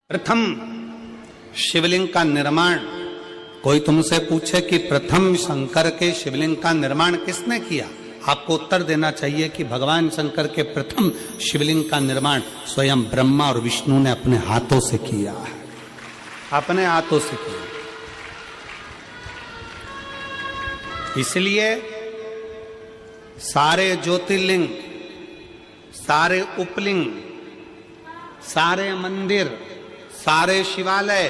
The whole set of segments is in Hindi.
प्रथम शिवलिंग का निर्माण, कोई तुमसे पूछे कि प्रथम शंकर के शिवलिंग का निर्माण किसने किया, आपको उत्तर देना चाहिए कि भगवान शंकर के प्रथम शिवलिंग का निर्माण स्वयं ब्रह्मा और विष्णु ने अपने हाथों से किया है, अपने हाथों से किया। इसलिए सारे ज्योतिर्लिंग, सारे उपलिंग, सारे मंदिर, सारे शिवालय,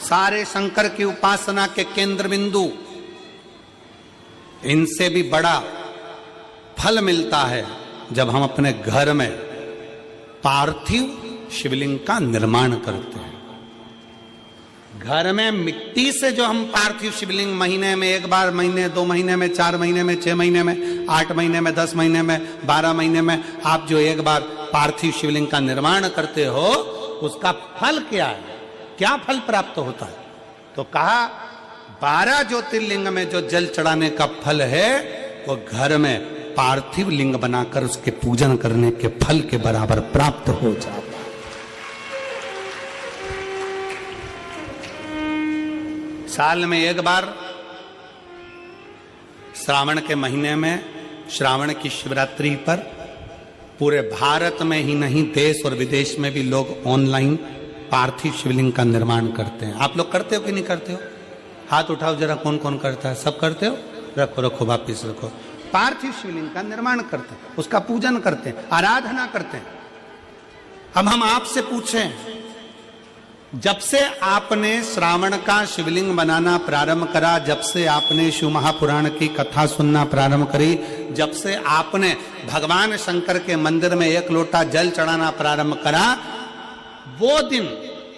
सारे शंकर की उपासना के केंद्र बिंदु, इनसे भी बड़ा फल मिलता है जब हम अपने घर में पार्थिव शिवलिंग का निर्माण करते हैं। घर में मिट्टी से जो हम पार्थिव शिवलिंग महीने में एक बार, महीने 2 महीने में, 4 महीने में, 6 महीने में, 8 महीने में, 10 महीने में, 12 महीने में आप जो एक बार पार्थिव शिवलिंग का निर्माण करते हो, उसका फल क्या है, क्या फल प्राप्त होता है? तो कहा 12 ज्योतिर्लिंग में जो जल चढ़ाने का फल है वो घर में पार्थिव लिंग बनाकर उसके पूजन करने के फल के बराबर प्राप्त हो जाता है। साल में एक बार श्रावण के महीने में, श्रावण की शिवरात्रि पर पूरे भारत में ही नहीं देश और विदेश में भी लोग ऑनलाइन पार्थिव शिवलिंग का निर्माण करते हैं। आप लोग करते हो कि नहीं करते हो? हाथ उठाओ जरा, कौन कौन करता है? सब करते हो? रखो रखो, वापिस रखो। पार्थिव शिवलिंग का निर्माण करते हैं, उसका पूजन करते हैं, आराधना करते हैं। अब हम आपसे पूछें, जब से आपने श्रावण का शिवलिंग बनाना प्रारंभ करा, जब से आपने शिव महापुराण की कथा सुनना प्रारंभ करी, जब से आपने भगवान शंकर के मंदिर में 1 लोटा जल चढ़ाना प्रारंभ करा, वो दिन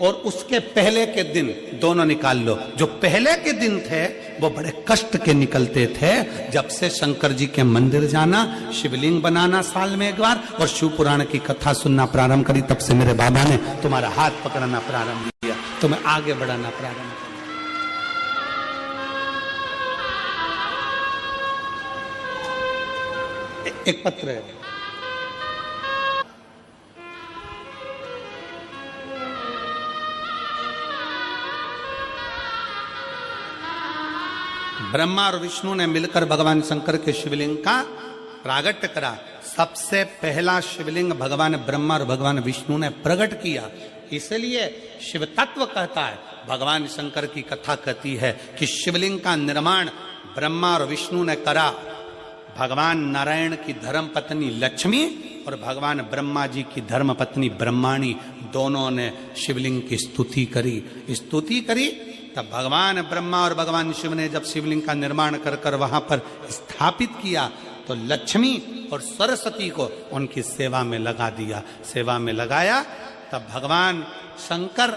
और उसके पहले के दिन दोनों निकाल लो। जो पहले के दिन थे वो बड़े कष्ट के निकलते थे। जब से शंकर जी के मंदिर जाना, शिवलिंग बनाना साल में एक बार और शिव पुराण की कथा सुनना प्रारंभ करी, तब से मेरे बाबा ने तुम्हारा हाथ पकड़ना प्रारंभ किया, तुम्हें आगे बढ़ाना प्रारंभ किया। एक पत्र है, ब्रह्मा और विष्णु ने मिलकर भगवान शंकर के शिवलिंग का प्रागट्य करा। सबसे पहला शिवलिंग भगवान ब्रह्मा और भगवान विष्णु ने प्रकट किया। इसलिए शिव तत्व कहता है, भगवान शंकर की कथा कहती है कि शिवलिंग का निर्माण ब्रह्मा और विष्णु ने करा। भगवान नारायण की धर्म पत्नी लक्ष्मी और भगवान ब्रह्मा जी की धर्म पत्नी ब्रह्माणी दोनों ने शिवलिंग की स्तुति करी। तब भगवान ब्रह्मा और भगवान शिव ने जब शिवलिंग का निर्माण कर वहां पर स्थापित किया तो लक्ष्मी और सरस्वती को उनकी सेवा में लगा दिया। सेवा में लगाया तब भगवान शंकर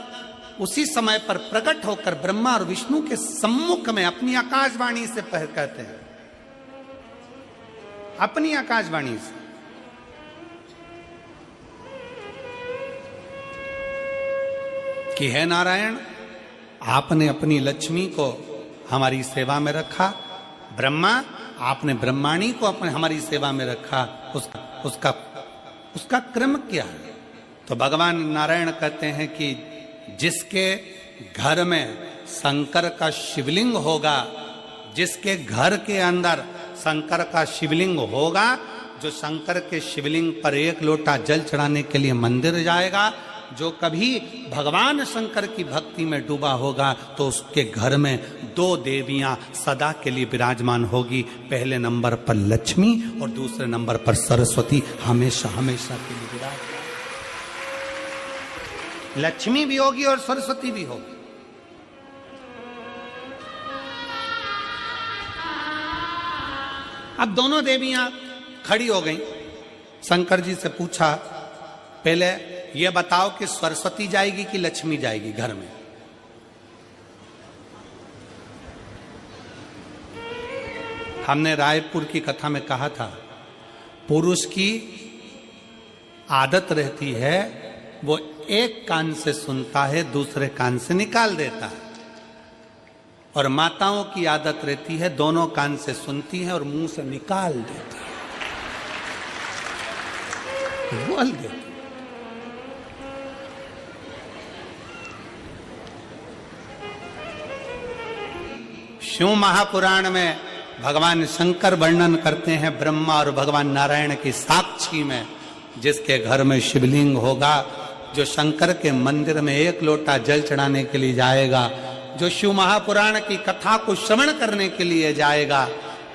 उसी समय पर प्रकट होकर ब्रह्मा और विष्णु के सम्मुख में अपनी आकाशवाणी से कहते हैं, अपनी आकाशवाणी से, कि हे नारायण, आपने अपनी लक्ष्मी को हमारी सेवा में रखा, ब्रह्मा आपने ब्रह्माणी को अपने हमारी सेवा में रखा, उसका क्रम क्या है? तो भगवान नारायण कहते हैं कि जिसके घर में शंकर का शिवलिंग होगा, जिसके घर के अंदर शंकर का शिवलिंग होगा, जो शंकर के शिवलिंग पर 1 लोटा जल चढ़ाने के लिए मंदिर जाएगा, जो कभी भगवान शंकर की भक्ति में डूबा होगा, तो उसके घर में 2 देवियां सदा के लिए विराजमान होगी। पहले नंबर पर लक्ष्मी और दूसरे नंबर पर सरस्वती, हमेशा हमेशा के लिए विराजमान। लक्ष्मी भी होगी और सरस्वती भी होगी। अब दोनों देवियां खड़ी हो गईं। शंकर जी से पूछा, पहले ये बताओ कि सरस्वती जाएगी कि लक्ष्मी जाएगी घर में? हमने रायपुर की कथा में कहा था, पुरुष की आदत रहती है वो एक कान से सुनता है, दूसरे कान से निकाल देता है, और माताओं की आदत रहती है दोनों कान से सुनती है और मुंह से निकाल देती है, बोल देती है। शिव महापुराण में भगवान शंकर वर्णन करते हैं ब्रह्मा और भगवान नारायण की साक्षी में, जिसके घर में शिवलिंग होगा, जो शंकर के मंदिर में एक लोटा जल चढ़ाने के लिए जाएगा, जो शिव महापुराण की कथा को श्रवण करने के लिए जाएगा,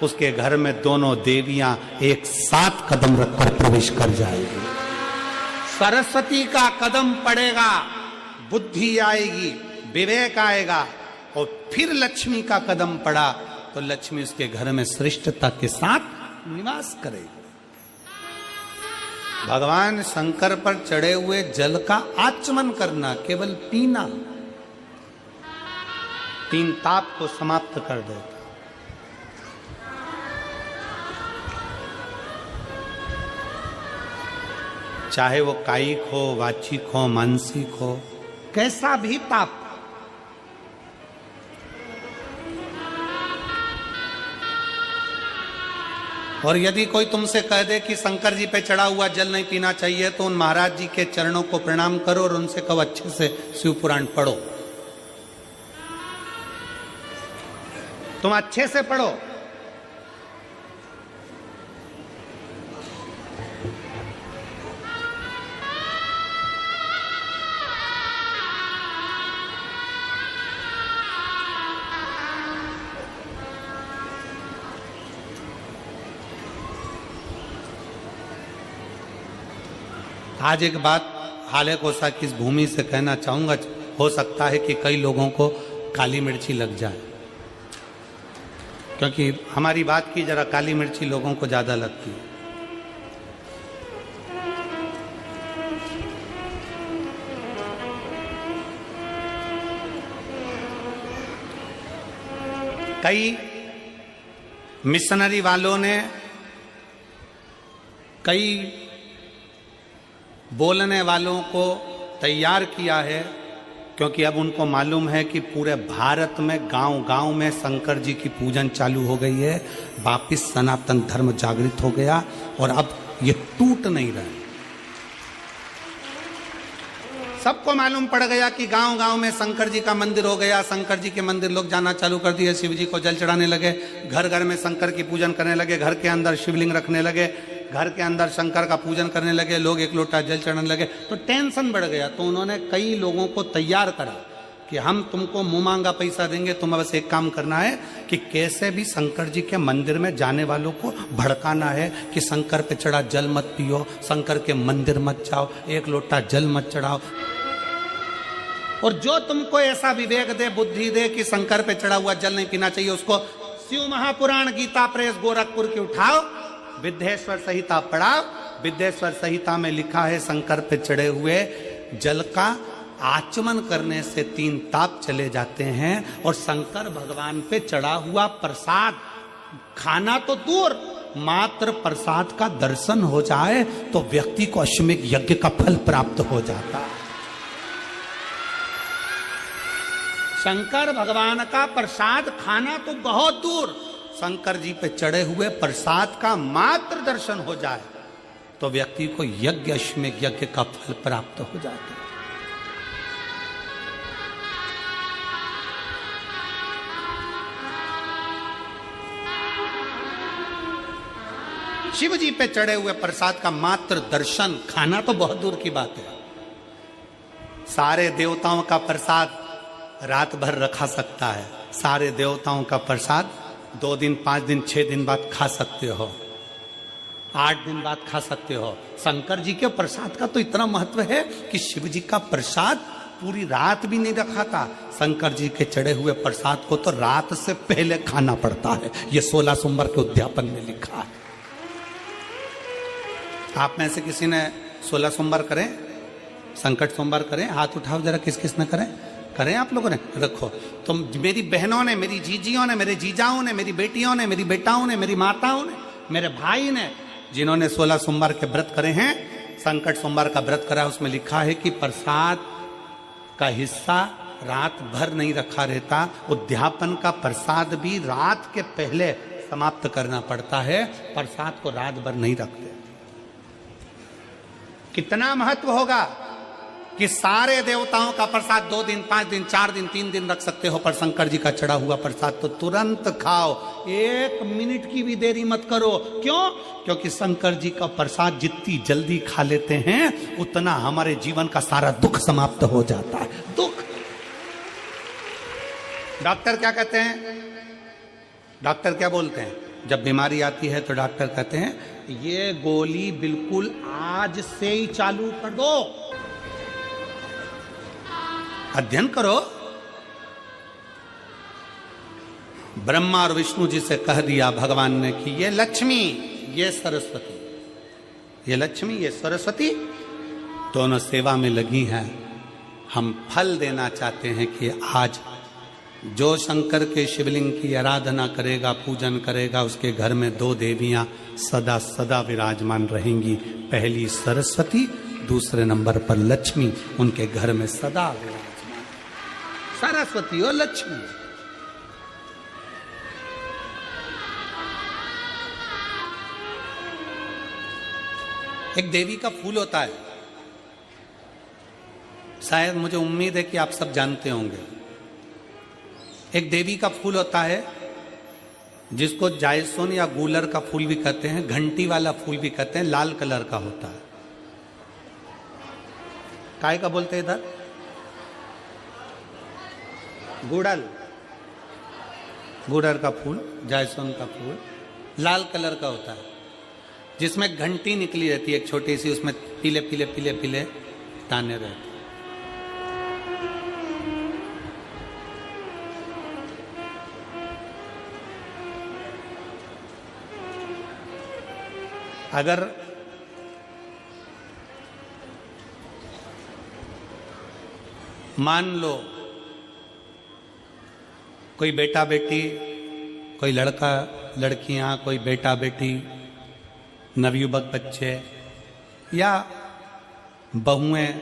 उसके घर में दोनों देवियां एक साथ कदम रखकर प्रवेश कर जाएगी। सरस्वती का कदम पड़ेगा, बुद्धि आएगी, विवेक आएगा, और फिर लक्ष्मी का कदम पड़ा तो लक्ष्मी उसके घर में श्रेष्ठता के साथ निवास करेगी। भगवान शंकर पर चढ़े हुए जल का आचमन करना, केवल पीना, 3 ताप को समाप्त कर देता। चाहे वो कायिक हो, वाचिक हो, मानसिक हो, कैसा भी ताप। और यदि कोई तुमसे कह दे कि शंकर जी पे चढ़ा हुआ जल नहीं पीना चाहिए, तो उन महाराज जी के चरणों को प्रणाम करो और उनसे कहो अच्छे से शिव पुराण पढ़ो, तुम अच्छे से पढ़ो। आज एक बात हाले कोसा की इस भूमि से कहना चाहूंगा। हो सकता है कि कई लोगों को काली मिर्ची लग जाए, क्योंकि हमारी बात की जरा काली मिर्ची लोगों को ज्यादा लगती है। कई मिशनरी वालों ने, कई बोलने वालों को तैयार किया है, क्योंकि अब उनको मालूम है कि पूरे भारत में गांव-गांव में शंकर जी की पूजन चालू हो गई है, वापिस सनातन धर्म जागृत हो गया और अब ये टूट नहीं रहा। सबको मालूम पड़ गया कि गांव-गांव में शंकर जी का मंदिर हो गया। शंकर जी के मंदिर लोग जाना चालू कर दिए, शिव जी को जल चढ़ाने लगे, घर घर में शंकर की पूजन करने लगे, घर के अंदर शिवलिंग रखने लगे, घर के अंदर शंकर का पूजन करने लगे, लोग एक लोटा जल चढ़ाने लगे, तो टेंशन बढ़ गया। तो उन्होंने कई लोगों को तैयार करा कि हम तुमको मुंह मांगा पैसा देंगे, तुम बस एक काम करना है कि कैसे भी शंकर जी के मंदिर में जाने वालों को भड़काना है कि शंकर पे चढ़ा जल मत पियो, शंकर के मंदिर मत जाओ, एक लोटा जल मत चढ़ाओ। और जो तुमको ऐसा विवेक दे, बुद्धि दे कि शंकर पे चढ़ा हुआ जल नहीं पीना चाहिए, उसको शिव महापुराण गीता प्रेस गोरखपुर की उठाओ, विद्येश्वर संहिता पढ़ाओ। विद्येश्वर संहिता में लिखा है शंकर पे चढ़े हुए जल का आचमन करने से 3 ताप चले जाते हैं, और शंकर भगवान पे चढ़ा हुआ प्रसाद खाना तो दूर, मात्र प्रसाद का दर्शन हो जाए तो व्यक्ति को अश्वमेध यज्ञ का फल प्राप्त हो जाता है। शंकर भगवान का प्रसाद खाना तो बहुत दूर, शंकर जी पे चढ़े हुए प्रसाद का मात्र दर्शन हो जाए तो व्यक्ति को यज्ञ, अश्वमेध यज्ञ का फल प्राप्त हो जाता है। शिव जी पे चढ़े हुए प्रसाद का मात्र दर्शन, खाना तो बहुत दूर की बात है। सारे देवताओं का प्रसाद रात भर रखा सकता है, सारे देवताओं का प्रसाद 2 दिन, 5 दिन, 6 दिन बाद खा सकते हो, 8 दिन बाद खा सकते हो। शंकर जी के प्रसाद का तो इतना महत्व है कि शिव जी का प्रसाद पूरी रात भी नहीं रखा था। शंकर जी के चढ़े हुए प्रसाद को तो रात से पहले खाना पड़ता है, ये 16 सोमवार के उद्यापन में लिखा है। आप में से किसी ने 16 सोमवार करें, संकट सोमवार करें? हाथ उठाओ जरा, किस किस ने करें? करें आप लोगों ने? रखो। तो मेरी बहनों ने, मेरी जीजियों ने, मेरे जीजाओं ने, मेरी बेटियों ने, मेरी बेटाओं ने, मेरी माताओं ने, मेरे भाई ने, जिन्होंने 16 सोमवार के व्रत करे हैं, संकट सोमवार का व्रत करा, उसमें लिखा है कि प्रसाद का हिस्सा रात भर नहीं रखा रहता, उद्यापन का प्रसाद भी रात के पहले समाप्त करना पड़ता है, प्रसाद को रात भर नहीं रखते। कितना महत्व होगा। कि सारे देवताओं का प्रसाद 2 दिन 5 दिन 4 दिन 3 दिन रख सकते हो, पर शंकर जी का चढ़ा हुआ प्रसाद तो तुरंत खाओ, 1 मिनट की भी देरी मत करो। क्यों? क्योंकि शंकर जी का प्रसाद जितनी जल्दी खा लेते हैं उतना हमारे जीवन का सारा दुख समाप्त हो जाता है। दुख। डॉक्टर क्या कहते हैं? डॉक्टर क्या बोलते हैं? जब बीमारी आती है तो डॉक्टर कहते हैं ये गोली बिल्कुल आज से ही चालू कर दो, अध्ययन करो। ब्रह्मा और विष्णु जी से कह दिया भगवान ने कि ये लक्ष्मी, ये सरस्वती, ये लक्ष्मी, ये सरस्वती दोनों सेवा में लगी हैं। हम फल देना चाहते हैं कि आज जो शंकर के शिवलिंग की आराधना करेगा, पूजन करेगा, उसके घर में 2 देवियां सदा सदा विराजमान रहेंगी। पहली सरस्वती, दूसरे नंबर पर लक्ष्मी, उनके घर में सदा विराजमान। सरस्वती और लक्ष्मी। एक देवी का फूल होता है, शायद मुझे उम्मीद है कि आप सब जानते होंगे। एक देवी का फूल होता है जिसको जायसोन या गूलर का फूल भी कहते हैं, घंटी वाला फूल भी कहते हैं, लाल कलर का होता है। काय का बोलते हैं इधर? गुड़ल। गुड़र का फूल, जायसोन का फूल लाल कलर का होता है, जिसमें घंटी निकली रहती है एक छोटी सी, उसमें पीले पीले पीले पीले दाने रहते हैं। अगर मान लो कोई बेटा बेटी, कोई लड़का लड़कियां, कोई बेटा बेटी, नवयुवक बच्चे या बहुएं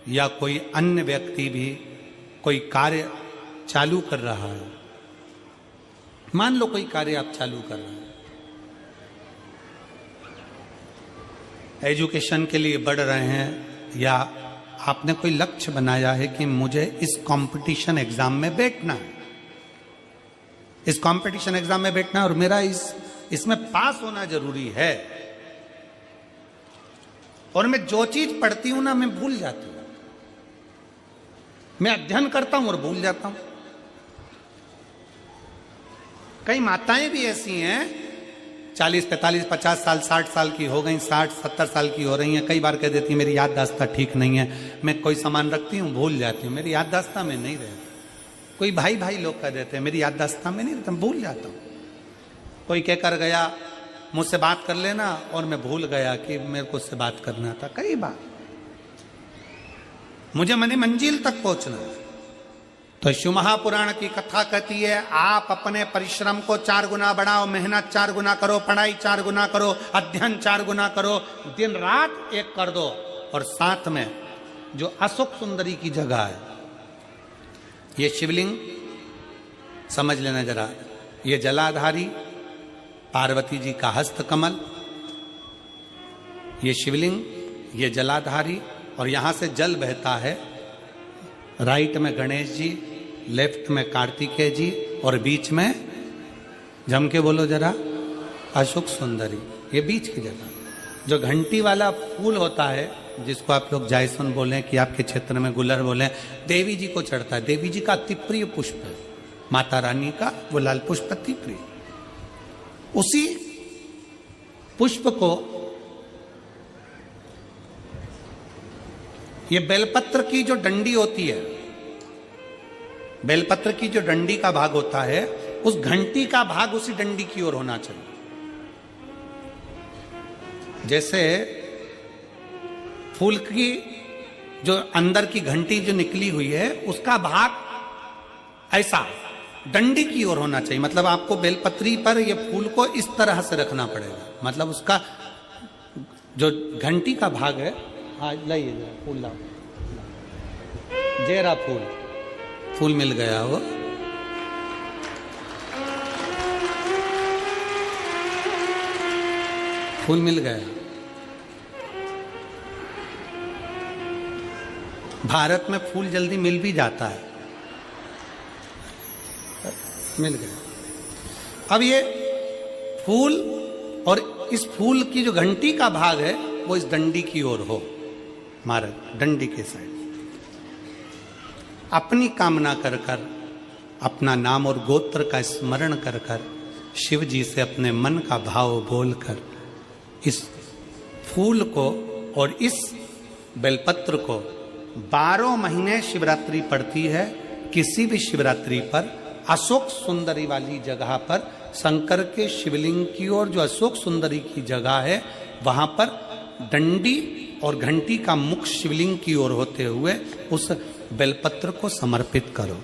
या कोई अन्य व्यक्ति भी कोई कार्य चालू कर रहा है। मान लो कोई कार्य आप चालू कर रहे हैं, एजुकेशन के लिए बढ़ रहे हैं, या आपने कोई लक्ष्य बनाया है कि मुझे इस कंपटीशन एग्जाम में बैठना है, इस कंपटीशन एग्जाम में बैठना है और मेरा इसमें पास होना जरूरी है, और मैं जो चीज पढ़ती हूं ना मैं भूल जाती हूं, मैं अध्ययन करता हूं और भूल जाता हूं। कई माताएं भी ऐसी हैं 40 45 50 साल 60 साल की हो गई, 60 70 साल की हो रही हैं, कई बार कह देती मेरी याददाश्त ठीक नहीं है, मैं कोई सामान रखती हूँ भूल जाती हूँ, मेरी याददाश्त में नहीं रहती। कोई भाई भाई लोग कह देते हैं मेरी याददाश्त में नहीं रहता, भूल जाता हूँ। कोई कहकर गया मुझसे बात कर लेना और मैं भूल गया कि मेरे को उससे बात करना था। कई बार मुझे मनी मंजिल तक पहुंचना है। तो शिव महापुराण की कथा कहती है आप अपने परिश्रम को 4 गुना बढ़ाओ, मेहनत 4 गुना करो, पढ़ाई 4 गुना करो, अध्ययन 4 गुना करो, दिन रात एक कर दो। और साथ में जो अशोक सुंदरी की जगह है, ये शिवलिंग समझ लेना जरा, ये जलाधारी पार्वती जी का हस्त कमल, ये शिवलिंग, ये जलाधारी, और यहां से जल बहता है। राइट में गणेश जी, लेफ्ट में कार्तिकेय जी, और बीच में जम के बोलो जरा अशोक सुंदरी। ये बीच की जगह जो घंटी वाला फूल होता है, जिसको आप लोग जायसोन बोले कि आपके क्षेत्र में गुलर बोले, देवी जी को चढ़ता है। देवी जी का अति प्रिय पुष्प है, माता रानी का वो लाल पुष्प अति प्रिय। उसी पुष्प को ये बेलपत्र की जो डंडी होती है, बेलपत्र की जो डंडी का भाग होता है, उस घंटी का भाग उसी डंडी की ओर होना चाहिए। जैसे फूल की जो अंदर की घंटी जो निकली हुई है, उसका भाग ऐसा डंडी की ओर होना चाहिए। मतलब आपको बेलपत्री पर ये फूल को इस तरह से रखना पड़ेगा, मतलब उसका जो घंटी का भाग है। हाँ लाइए जरा फूल लाओ, जेरा फूल मिल गया वो। फूल मिल गया। भारत में फूल जल्दी मिल भी जाता है, मिल गया। अब ये फूल और इस फूल की जो घंटी का भाग है वो इस डंडी की ओर हो, हमारे डंडी के साइड। अपनी कामना कर कर, अपना नाम और गोत्र का स्मरण कर कर, शिव जी से अपने मन का भाव बोलकर इस फूल को और इस बेलपत्र को 12 महीने शिवरात्रि पड़ती है। किसी भी शिवरात्रि पर अशोक सुंदरी वाली जगह पर, शंकर के शिवलिंग की ओर जो अशोक सुंदरी की जगह है वहां पर डंडी और घंटी का मुख शिवलिंग की ओर होते हुए उस बेलपत्र को समर्पित करो।